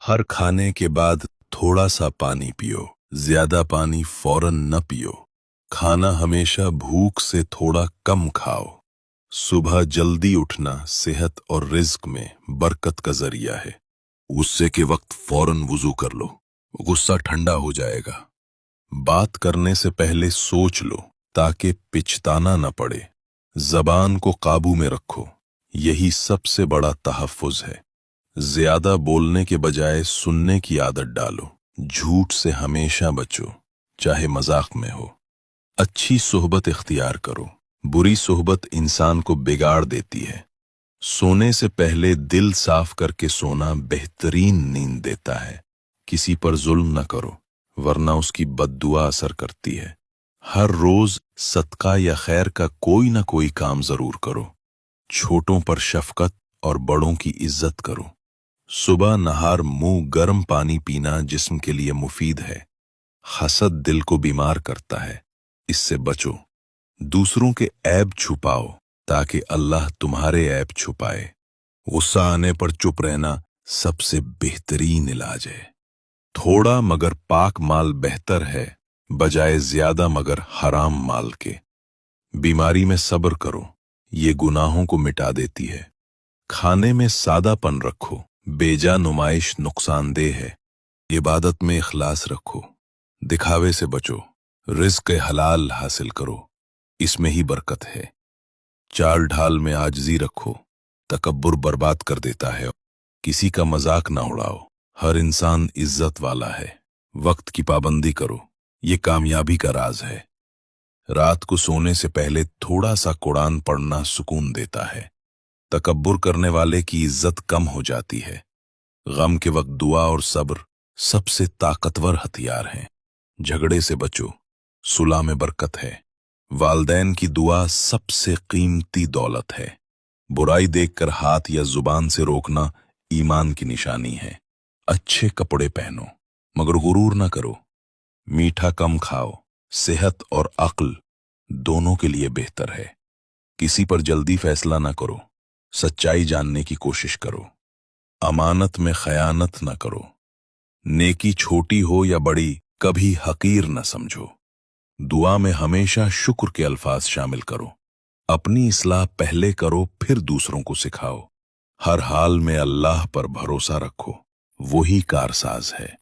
हर खाने के बाद थोड़ा सा पानी पियो, ज्यादा पानी फौरन न पियो। खाना हमेशा भूख से थोड़ा कम खाओ। सुबह जल्दी उठना सेहत और रिज्क में बरकत का जरिया है। गुस्से के वक्त फौरन वुजू कर लो, गुस्सा ठंडा हो जाएगा। बात करने से पहले सोच लो ताकि पिछताना न पड़े। जबान को काबू में रखो, यही सबसे बड़ा तहफ्फुज है। ज्यादा बोलने के बजाय सुनने की आदत डालो। झूठ से हमेशा बचो, चाहे मजाक में हो। अच्छी सोहबत इख्तियार करो, बुरी सोहबत इंसान को बिगाड़ देती है। सोने से पहले दिल साफ करके सोना बेहतरीन नींद देता है। किसी पर जुल्म न करो, वरना उसकी बद्दुआ असर करती है। हर रोज सदका या खैर का कोई ना कोई काम जरूर करो। छोटों पर शफकत और बड़ों की इज्जत करो। सुबह नहार मुंह गर्म पानी पीना जिस्म के लिए मुफीद है। हसद दिल को बीमार करता है, इससे बचो। दूसरों के ऐब छुपाओ ताकि अल्लाह तुम्हारे ऐब छुपाए। गुस्सा आने पर चुप रहना सबसे बेहतरीन इलाज है। थोड़ा मगर पाक माल बेहतर है बजाय ज्यादा मगर हराम माल के। बीमारी में सब्र करो, ये गुनाहों को मिटा देती है। खाने में सादापन रखो, बेजा नुमाइश नुकसानदेह है। इबादत में इखलास रखो, दिखावे से बचो। रिज़्क़ हलाल हासिल करो, इसमें ही बरकत है। चाल ढाल में आजिज़ी रखो, तकब्बुर बर्बाद कर देता है। किसी का मजाक ना उड़ाओ, हर इंसान इज्जत वाला है। वक्त की पाबंदी करो, ये कामयाबी का राज है। रात को सोने से पहले थोड़ा सा कुरान पढ़ना सुकून देता है। तकब्बुर करने वाले की इज्जत कम हो जाती है। गम के वक्त दुआ और सब्र सबसे ताकतवर हथियार हैं। झगड़े से बचो, सुलह में बरकत है। वालदैन की दुआ सबसे कीमती दौलत है। बुराई देखकर हाथ या जुबान से रोकना ईमान की निशानी है। अच्छे कपड़े पहनो मगर गुरूर न करो। मीठा कम खाओ, सेहत और अक्ल दोनों के लिए बेहतर है। किसी पर जल्दी फैसला न करो, सच्चाई जानने की कोशिश करो। अमानत में खयानत न करो। नेकी छोटी हो या बड़ी कभी हकीर न समझो। दुआ में हमेशा शुक्र के अल्फाज शामिल करो। अपनी इस्लाह पहले करो फिर दूसरों को सिखाओ। हर हाल में अल्लाह पर भरोसा रखो, वही कारसाज है।